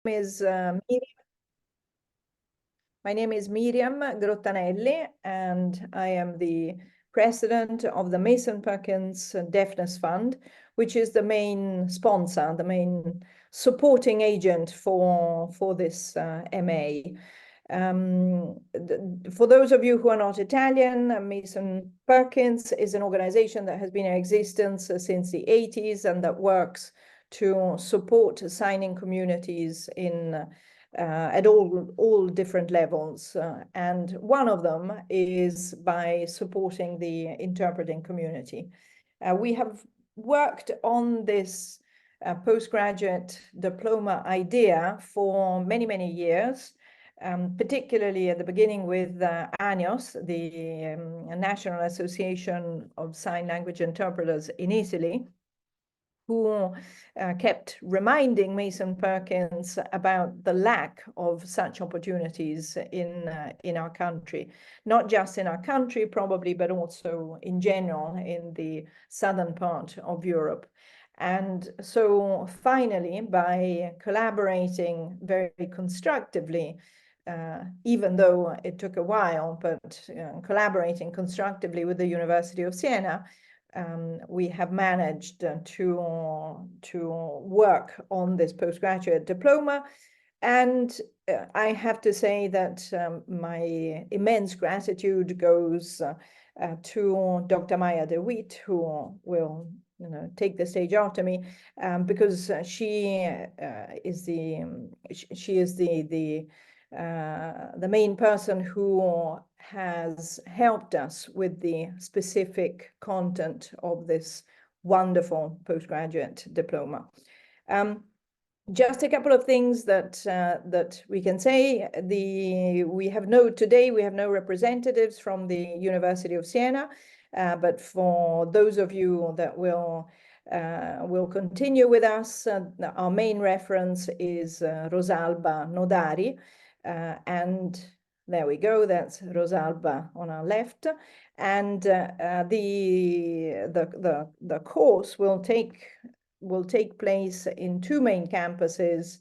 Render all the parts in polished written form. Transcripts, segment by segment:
is my name is Miriam Grottanelli, and I am the president of the Mason Perkins Deafness Fund, which is the main sponsor, the main supporting agent for this MA. For those of you who are not Italian, Mason Perkins is an organization that has been in existence since the 80s and that works to support signing communities in at all different levels. And one of them is by supporting the interpreting community. We have worked on this postgraduate diploma idea for many, many years. Particularly at the beginning with ANIOS, the National Association of Sign Language Interpreters in Italy, who kept reminding Mason Perkins about the lack of such opportunities in our country, not just in our country probably, but also in general in the southern part of Europe. And so finally, by collaborating very constructively, even though it took a while, but collaborating constructively with the University of Siena, we have managed to work on this postgraduate diploma. And I have to say that my immense gratitude goes to Dr. Maya de Wit, who will take the stage after me, because she is the main person who has helped us with the specific content of this wonderful postgraduate diploma. Just a couple of things that we can say. We have no representatives from the University of Siena, but for those of you that will continue with us, our main reference is Rosalba Nodari, and there we go, that's Rosalba on our left. And the course will take place in two main campuses,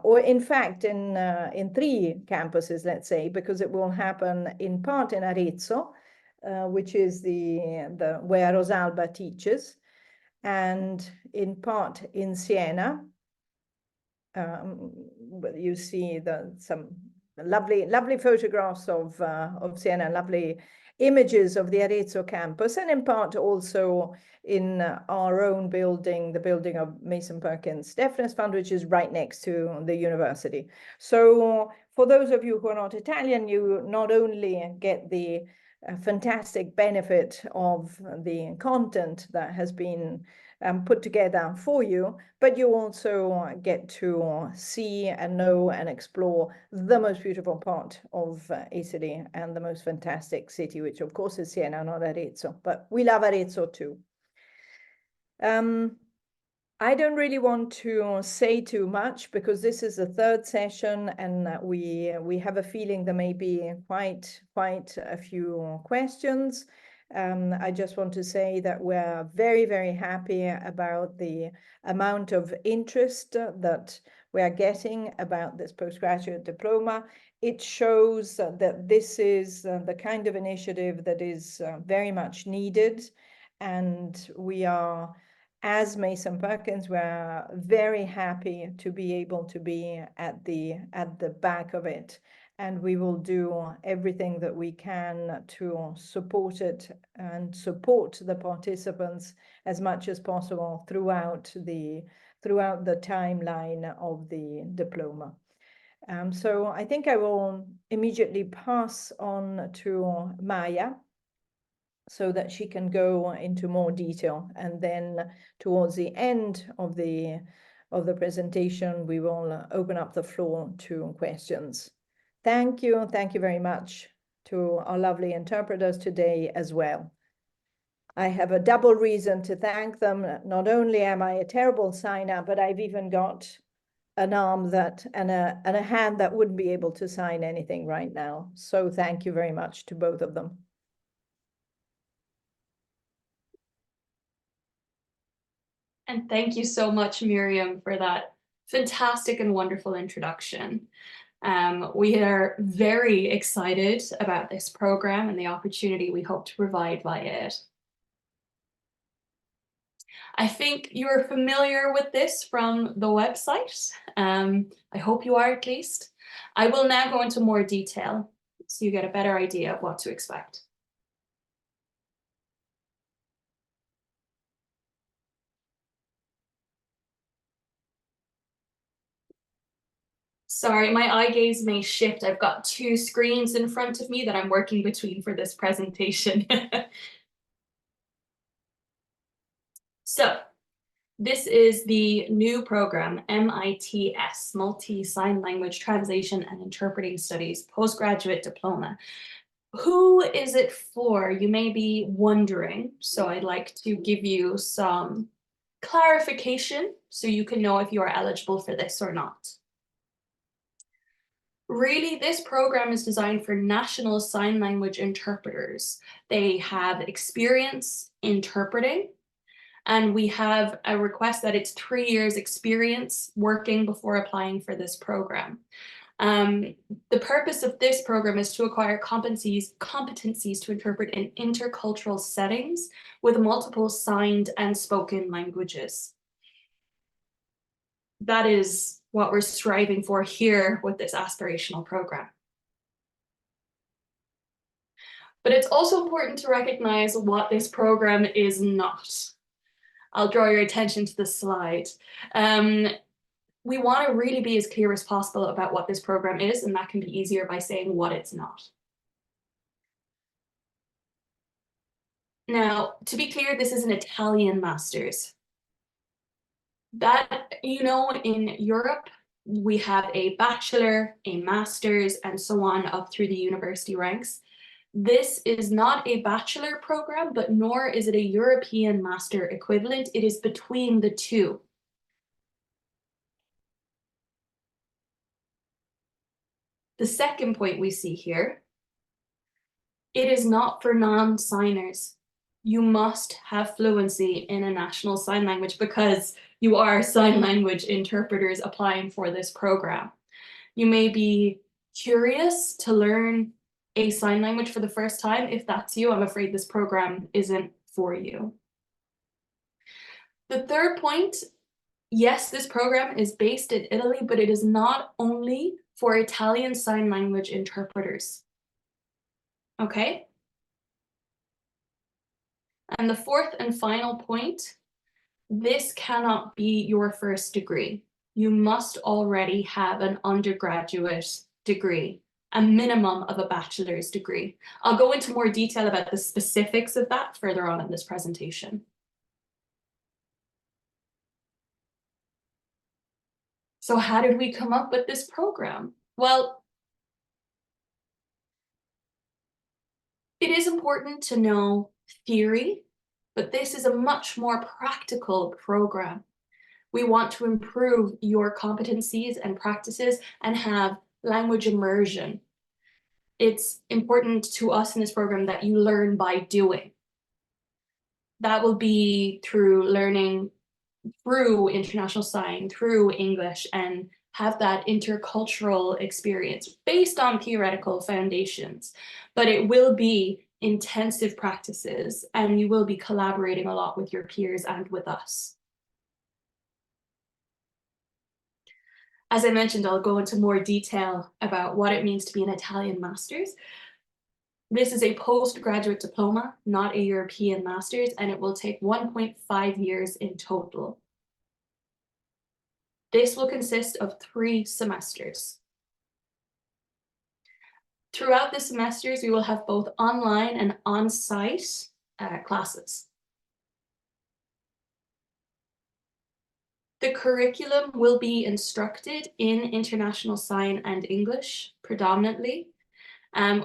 or in fact in three campuses, let's say, because it will happen in part in Arezzo, which is where Rosalba teaches, and in part in Siena. You see some lovely photographs of Siena, lovely images of the Arezzo campus, and in part also in our own building, the building of Mason Perkins Deafness Fund, which is right next to the university. So for those of you who are not Italian, you not only get the fantastic benefit of the content that has been put together for you, but you also get to see and know and explore the most beautiful part of Italy and the most fantastic city, which of course is Siena, not Arezzo, but we love Arezzo too. I don't really want to say too much because this is the third session, and we have a feeling there may be quite a few questions. I just want to say that we're very, very happy about the amount of interest that we are getting about this postgraduate diploma. It shows that this is the kind of initiative that is very much needed, and we are, as Mason Perkins, we're very happy to be able to be at the back of it, and we will do everything that we can to support it and support the participants as much as possible throughout the timeline of the diploma. So I think I will immediately pass on to Maya, so that she can go into more detail, and then towards the end of the presentation we will open up the floor to questions. Thank you very much to our lovely interpreters today as well. I have a double reason to thank them. Not only am I a terrible signer, but I've even got an arm and a hand that wouldn't be able to sign anything right now. So thank you very much to both of them. And thank you so much, Miriam, for that fantastic and wonderful introduction. We are very excited about this program and the opportunity we hope to provide via it. I think you're familiar with this from the website. I hope you are, at least. I will now go into more detail so you get a better idea of what to expect. Sorry, my eye gaze may shift. I've got two screens in front of me that I'm working between for this presentation. So, this is the new program, MITS, Multi-Sign Language Translation and Interpreting Studies, Postgraduate Diploma. Who is it for? You may be wondering, so I'd like to give you some clarification so you can know if you are eligible for this or not. Really, this program is designed for national sign language interpreters. They have experience interpreting, and we have a request that it's 3 years experience working before applying for this program. The purpose of this program is to acquire competencies to interpret in intercultural settings with multiple signed and spoken languages. That is what we're striving for here with this aspirational program. But it's also important to recognize what this program is not. I'll draw your attention to the slide. We want to really be as clear as possible about what this program is, and that can be easier by saying what it's not. Now, to be clear, this is an Italian master's. That, you know, in Europe, we have a bachelor, a master's, and so on up through the university ranks. This is not a bachelor program, but nor is it a European master equivalent. It is between the two. The second point we see here, it is not for non-signers. You must have fluency in a national sign language because you are sign language interpreters applying for this program. You may be curious to learn a sign language for the first time. If that's you, I'm afraid this program isn't for you. The third point, yes, this program is based in Italy, but it is not only for Italian sign language interpreters. Okay? And the fourth and final point, this cannot be your first degree. You must already have an undergraduate degree, a minimum of a bachelor's degree. I'll go into more detail about the specifics of that further on in this presentation. So how did we come up with this program? Well, it is important to know theory, but this is a much more practical program. We want to improve your competencies and practices and have language immersion. It's important to us in this program that you learn by doing. That will be through learning through international sign, through English, and have that intercultural experience based on theoretical foundations. But it will be intensive practices, and you will be collaborating a lot with your peers and with us. As I mentioned, I'll go into more detail about what it means to be an Italian master's. This is a postgraduate diploma, not a European master's, and it will take 1.5 years in total. This will consist of 3 semesters. Throughout the semesters, we will have both online and on-site classes. The curriculum will be instructed in international sign and English predominantly.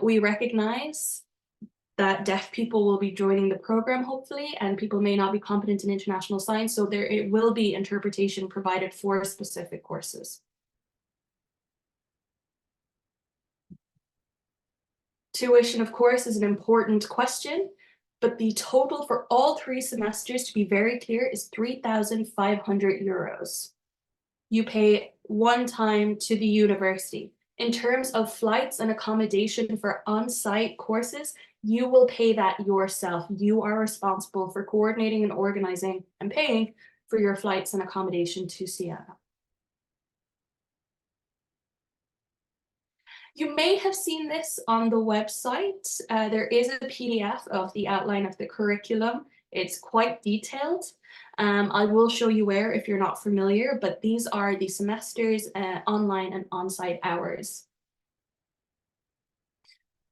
We recognize that deaf people will be joining the program, hopefully, and people may not be competent in international sign, so it will be interpretation provided for specific courses. Tuition, of course, is an important question, but the total for all 3 semesters, to be very clear, is 3,500 euros. you pay one time to the university. In terms of flights and accommodation for on-site courses, you will pay that yourself. You are responsible for coordinating and organizing and paying for your flights and accommodation to Siena. You may have seen this on the website. There is a PDF of the outline of the curriculum. It's quite detailed. I will show you where if you're not familiar, but these are the semesters, online and on-site hours.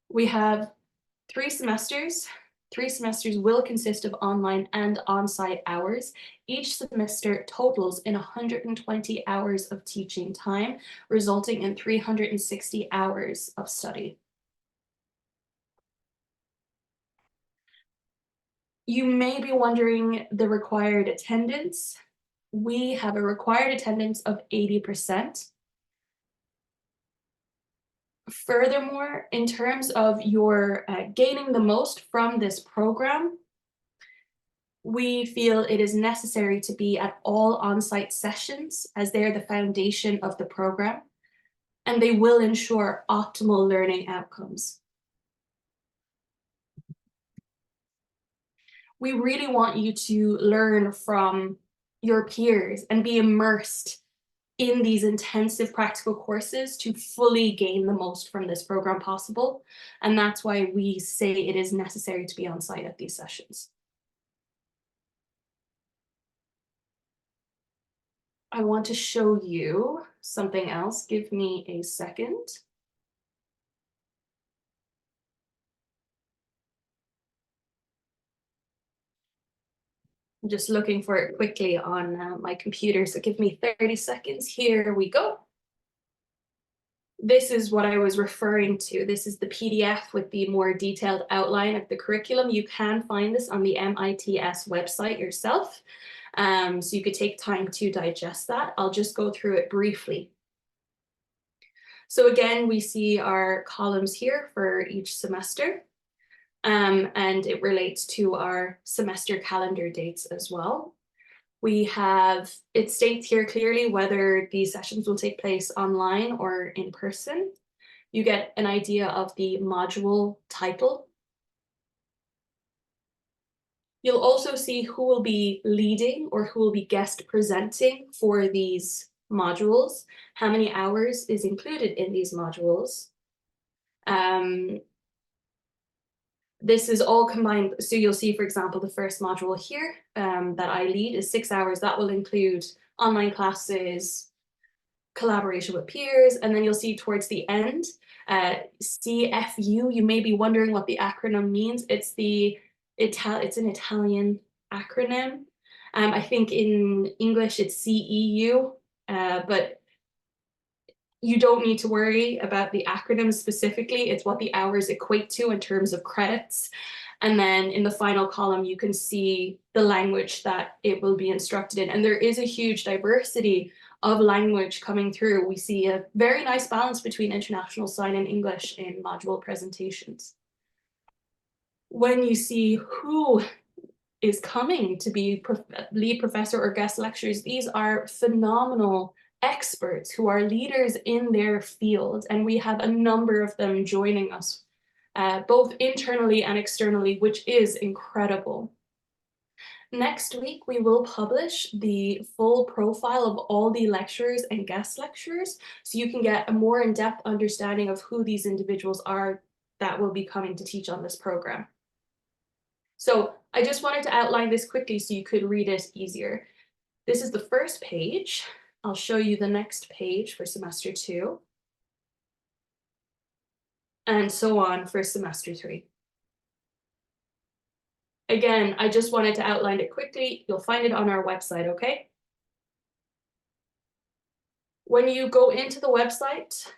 We have 3 semesters. 3 semesters will consist of online and on-site hours. Each semester totals in 120 hours of teaching time, resulting in 360 hours of study. You may be wondering the required attendance. We have a required attendance of 80%. Furthermore, in terms of your gaining the most from this program, we feel it is necessary to be at all on-site sessions as they're the foundation of the program, and they will ensure optimal learning outcomes. We really want you to learn from your peers and be immersed in these intensive practical courses to fully gain the most from this program possible. And that's why we say it is necessary to be on site at these sessions. I want to show you something else. Give me a second. I'm just looking for it quickly on my computer, so give me 30 seconds. Here we go. This is what I was referring to. This is the PDF with the more detailed outline of the curriculum. You can find this on the MITS website yourself, so you could take time to digest that. I'll just go through it briefly. So again, we see our columns here for each semester. And it relates to our semester calendar dates as well. We have, it states here clearly whether these sessions will take place online or in person. You get an idea of the module title. You'll also see who will be leading or who will be guest presenting for these modules, how many hours is included in these modules. This is all combined. So you'll see, for example, the first module here that I lead is 6 hours. That will include online classes, collaboration with peers, and then you'll see towards the end, CFU. You may be wondering what the acronym means. It's an Italian acronym. I think in English it's CEU, but you don't need to worry about the acronym specifically. It's what the hours equate to in terms of credits. And then in the final column, you can see the language that it will be instructed in. And there is a huge diversity of language coming through. We see a very nice balance between International Sign and English in module presentations. When you see who is coming to be lead professor or guest lecturers, these are phenomenal experts who are leaders in their field, and we have a number of them joining us, both internally and externally, which is incredible. Next week, we will publish the full profile of all the lecturers and guest lecturers, so you can get a more in-depth understanding of who these individuals are that will be coming to teach on this program. So I just wanted to outline this quickly so you could read it easier. This is the first page. I'll show you the next page for semester 2. And so on for semester 3. Again, I just wanted to outline it quickly. You'll find it on our website, okay? When you go into the website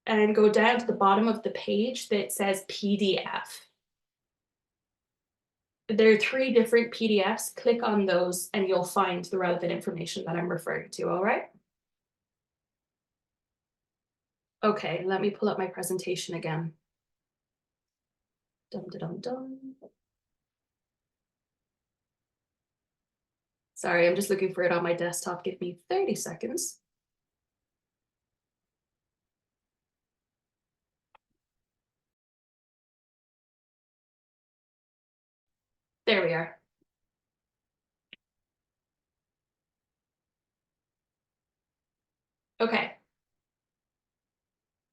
and go down to the bottom of the page that says PDF, there are 3 different PDFs. Click on those and you'll find the relevant information that I'm referring to, all right? Okay, let me pull up my presentation again. Dum, da, dum, dum. Sorry, I'm just looking for it on my desktop. Give me 30 seconds. There we are. Okay.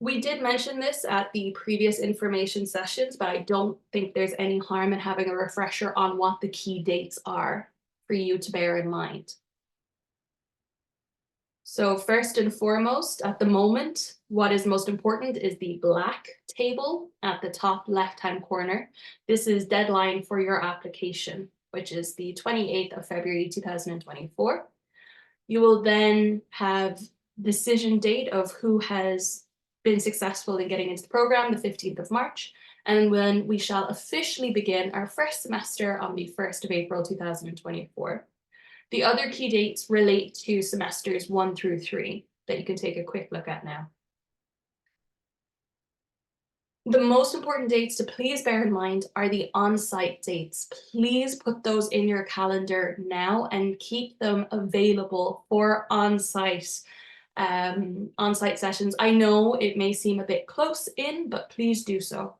We did mention this at the previous information sessions, but I don't think there's any harm in having a refresher on what the key dates are for you to bear in mind. So first and foremost, at the moment, what is most important is the black table at the top left-hand corner. This is deadline for your application, which is the 28th of February, 2024. You will then have decision date of who has been successful in getting into the program, the 15th of March, and when we shall officially begin our first semester on the 1st of April, 2024. The other key dates relate to semesters 1 through 3 that you can take a quick look at now. The most important dates to please bear in mind are the on-site dates. Please put those in your calendar now and keep them available for on-site sessions. I know it may seem a bit close in, but please do so.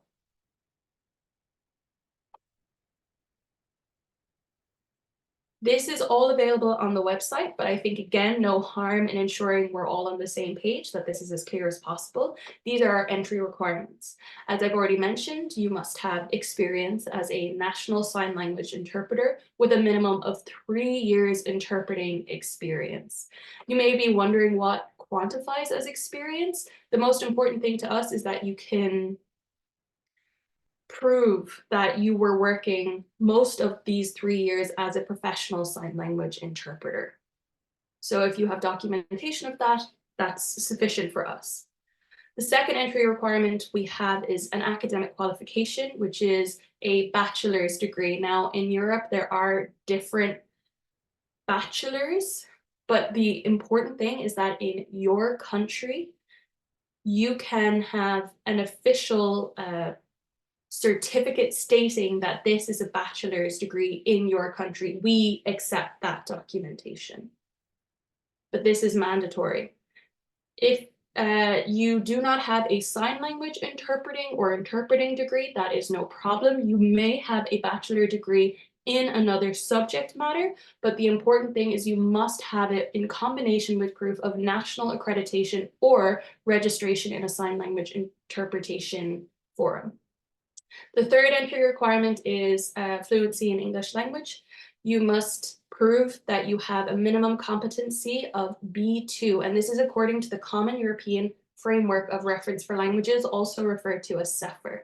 This is all available on the website, but I think, again, no harm in ensuring we're all on the same page, that this is as clear as possible. These are our entry requirements. As I've already mentioned, you must have experience as a national sign language interpreter with a minimum of 3 years interpreting experience. You may be wondering what quantifies as experience. The most important thing to us is that you can prove that you were working most of these 3 years as a professional sign language interpreter. So if you have documentation of that, that's sufficient for us. The second entry requirement we have is an academic qualification, which is a bachelor's degree. Now, in Europe, there are different bachelors, but the important thing is that in your country, you can have an official certificate stating that this is a bachelor's degree in your country. We accept that documentation, but this is mandatory. If you do not have a sign language interpreting degree, that is no problem. You may have a bachelor degree in another subject matter, but the important thing is you must have it in combination with proof of national accreditation or registration in a sign language interpretation forum. The third entry requirement is fluency in English language. You must prove that you have a minimum competency of B2, and this is according to the Common European Framework of Reference for Languages, also referred to as CEFR.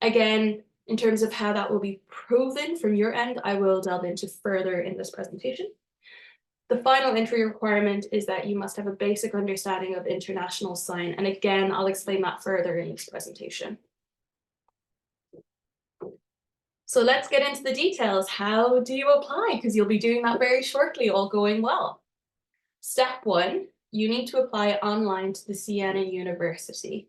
Again, in terms of how that will be proven from your end, I will delve into further in this presentation. The final entry requirement is that you must have a basic understanding of international sign, and again, I'll explain that further in this presentation. So let's get into the details. How do you apply? Because you'll be doing that very shortly, all going well. Step 1, you need to apply online to the Siena University.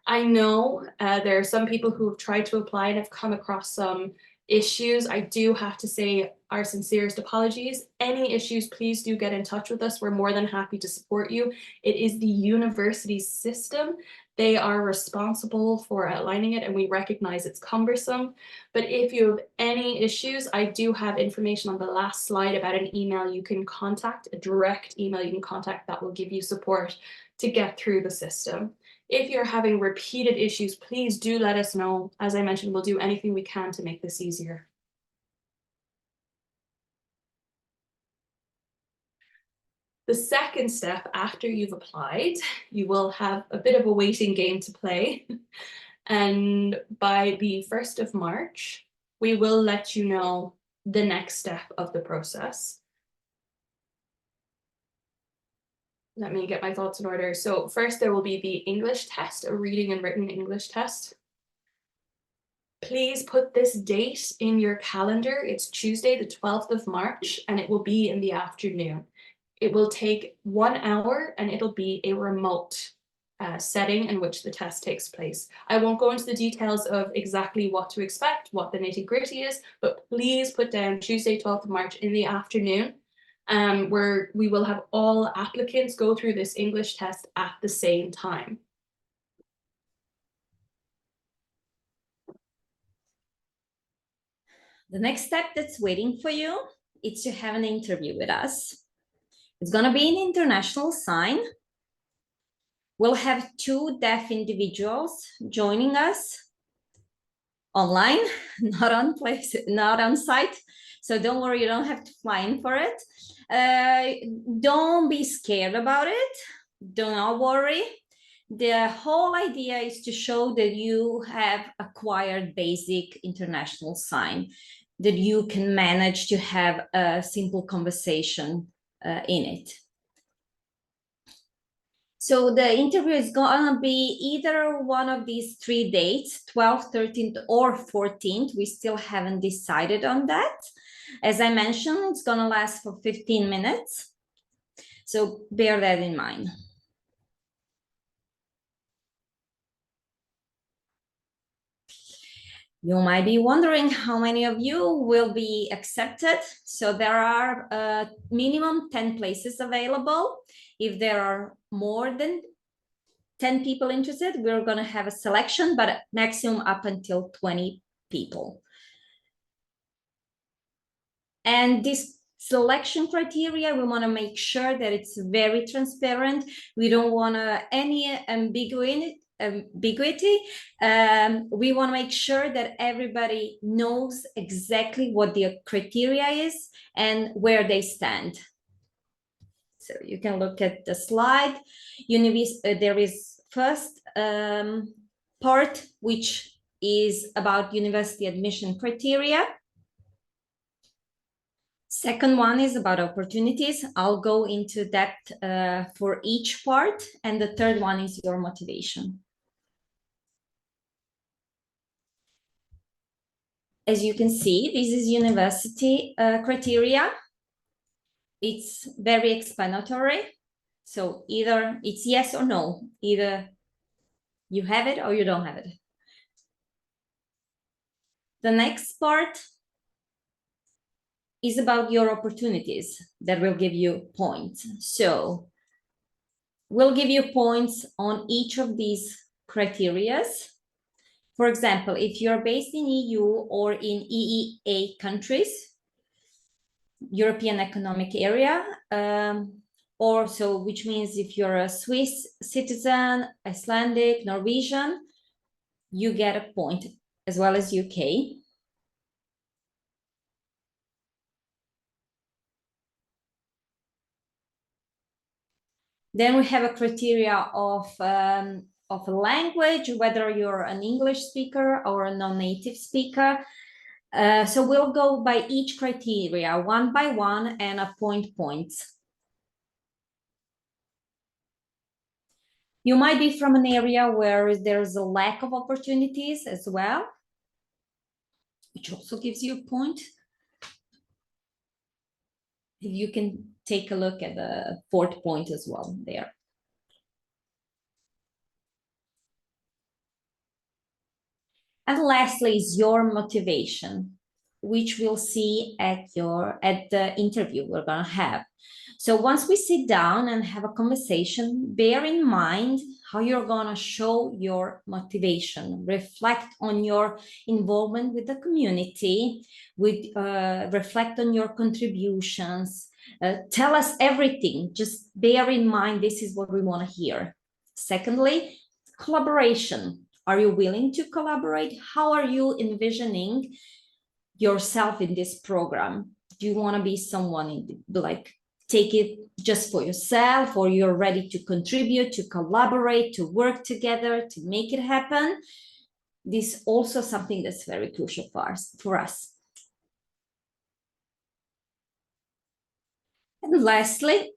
I know there are some people who have tried to apply and have come across some issues. I do have to say our sincerest apologies. Any issues, please do get in touch with us. We're more than happy to support you. It is the university's system. They are responsible for outlining it, and we recognize it's cumbersome. But if you have any issues, I do have information on the last slide about an email you can contact, a direct email you can contact that will give you support to get through the system. If you're having repeated issues, please do let us know. As I mentioned, we'll do anything we can to make this easier. The second step, after you've applied, you will have a bit of a waiting game to play. And by the 1st of March, we will let you know the next step of the process. Let me get my thoughts in order. So first, there will be the English test, a reading and written English test. Please put this date in your calendar. It's Tuesday, the 12th of March, and it will be in the afternoon. It will take 1 hour, and it'll be a remote setting in which the test takes place. I won't go into the details of exactly what to expect, what the nitty-gritty is, but please put down Tuesday, 12th of March in the afternoon where we will have all applicants go through this English test at the same time. The next step that's waiting for you is to have an interview with us. It's going to be an international sign. We'll have 2 deaf individuals joining us online, not on site. So don't worry, you don't have to fly in for it. Don't be scared about it. Do not worry. The whole idea is to show that you have acquired basic international sign, that you can manage to have a simple conversation in it. So the interview is going to be either one of these 3 dates, 12th, 13th, or 14th. We still haven't decided on that. As I mentioned, it's going to last for 15 minutes. So bear that in mind. You might be wondering how many of you will be accepted. So there are minimum 10 places available. If there are more than 10 people interested, we're going to have a selection, but maximum up until 20 people. And this selection criteria, we want to make sure that it's very transparent. We don't want any ambiguity. We want to make sure that everybody knows exactly what the criteria is and where they stand. So you can look at the slide. There is first part, which is about university admission criteria. Second one is about opportunities. I'll go into depth for each part. And the third one is your motivation. As you can see, this is university criteria. It's very explanatory. So either it's yes or no. Either you have it or you don't have it. The next part is about your opportunities that will give you points. So we'll give you points on each of these criteria. For example, if you're based in EU or in EEA countries, European Economic Area, which means if you're a Swiss citizen, Icelandic, Norwegian, you get a point, as well as UK. Then we have a criteria of a language, whether you're an English speaker or a non-native speaker. So we'll go by each criteria one by one and appoint points. You might be from an area where there's a lack of opportunities as well, which also gives you a point. You can take a look at the 4th point as well there. And lastly is your motivation, which we'll see at the interview we're going to have. So once we sit down and have a conversation, bear in mind how you're going to show your motivation. Reflect on your involvement with the community, reflect on your contributions. Tell us everything. Just bear in mind this is what we want to hear. Secondly, collaboration. Are you willing to collaborate? How are you envisioning yourself in this program? Do you want to be someone like take it just for yourself, or you're ready to contribute, to collaborate, to work together, to make it happen? This is also something that's very crucial for us. And lastly,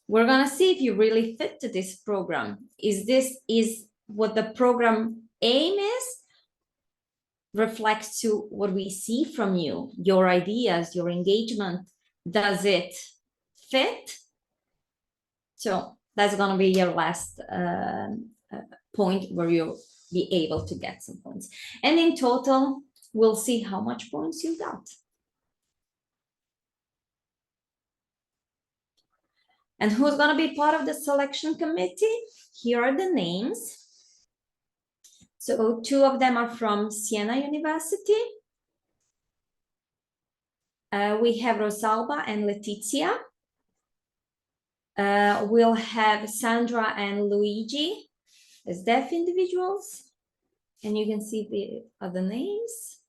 we're going to see if you really fit to this program. Is what the program aim is, reflects to what we see from you, your ideas, your engagement. Does it fit? So that's going to be your last point where you'll be able to get some points. And in total, we'll see how much points you got. And who's going to be part of the selection committee? Here are the names. So 2 of them are from Siena University. We have Rosalba and Letizia. We'll have Sandra and Luigi as deaf individuals. And you can see the other names.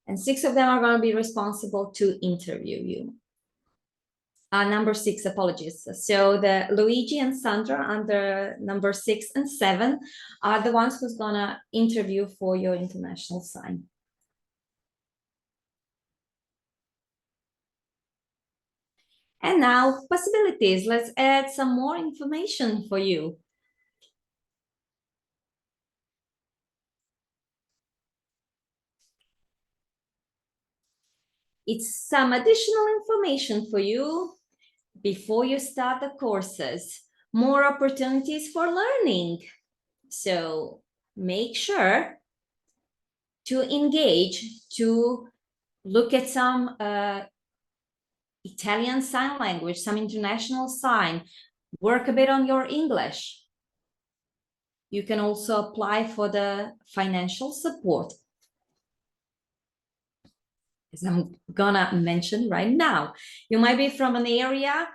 And 6 of them are going to be responsible to interview you. Number 6, apologies. So the Luigi and Sandra under number 6 and 7 are the ones who's going to interview for your international sign. And now possibilities. Let's add some more information for you. It's some additional information for you before you start the courses. More opportunities for learning. So make sure to engage, to look at some Italian sign language, some international sign, work a bit on your English. You can also apply for the financial support, as I'm gonna mention right now. You might be from an area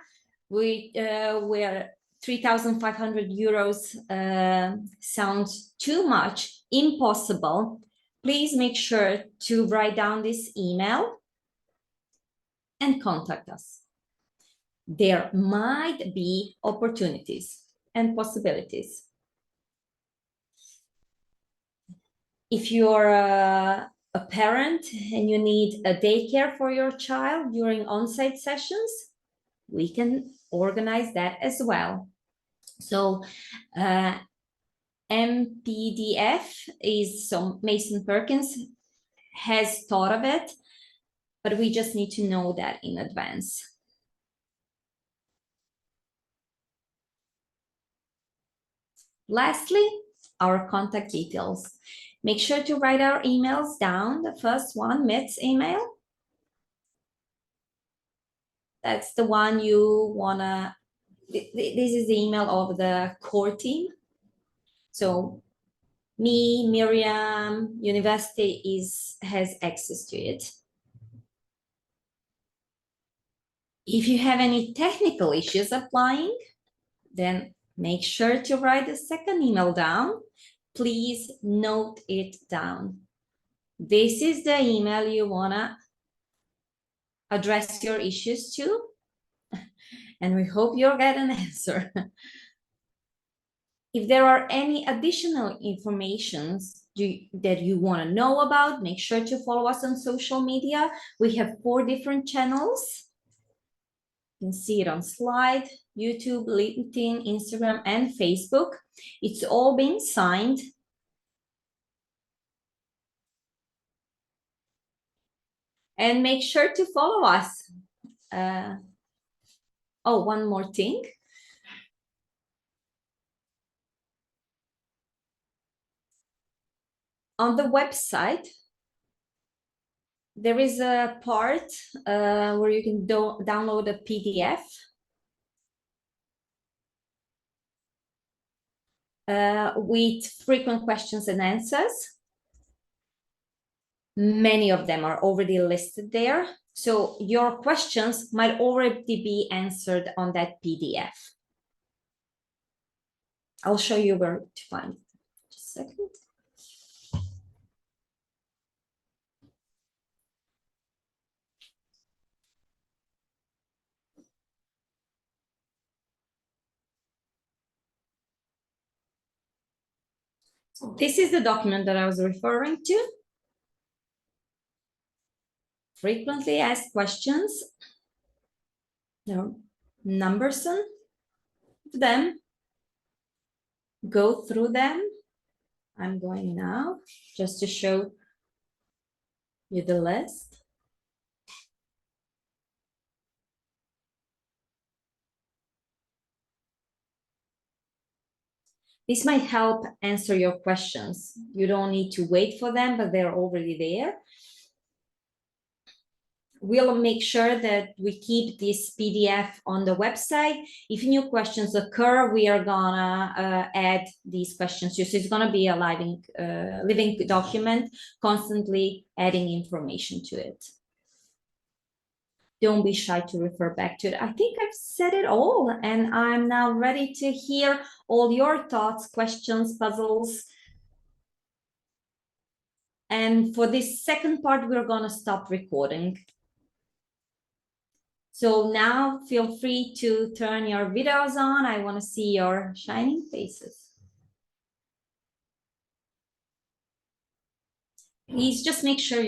where 3,500 euros sounds too much, impossible. Please make sure to write down this email and contact us. There might be opportunities and possibilities. If you're a parent and you need a daycare for your child during on-site sessions, we can organize that as well. So MPDF is, so Mason Perkins has thought of it, but we just need to know that in advance. Lastly, our contact details. Make sure to write our emails down. The first one, Mit's email. That's the one you wanna, this is the email of the core team. So me, Miriam, university has access to it. If you have any technical issues applying, then make sure to write the second email down. Please note it down. This is the email you wanna address your issues to, and we hope you'll get an answer. If there are any additional informations that you want to know about, make sure to follow us on social media. We have 4 different channels. You can see it on slide: YouTube, LinkedIn, Instagram, and Facebook. It's all being signed. And make sure to follow us. Oh, one more thing. On the website, there is a part where you can download a PDF with frequent questions and answers. Many of them are already listed there. So your questions might already be answered on that PDF. I'll show you where to find it. Just a second. This is the document that I was referring to. Frequently asked questions. There are numbers of them. Go through them. I'm going now just to show you the list. This might help answer your questions. You don't need to wait for them, but they're already there. we'll make sure that we keep this PDF on the website. If new questions occur, we are gonna add these questions. So it's gonna be a living document, constantly adding information to it. Don't be shy to refer back to it. I think I've said it all, and I'm now ready to hear all your thoughts, questions, puzzles. And for this second part, we're gonna stop recording. So now feel free to turn your videos on. I want to see your shining faces. Please just make sure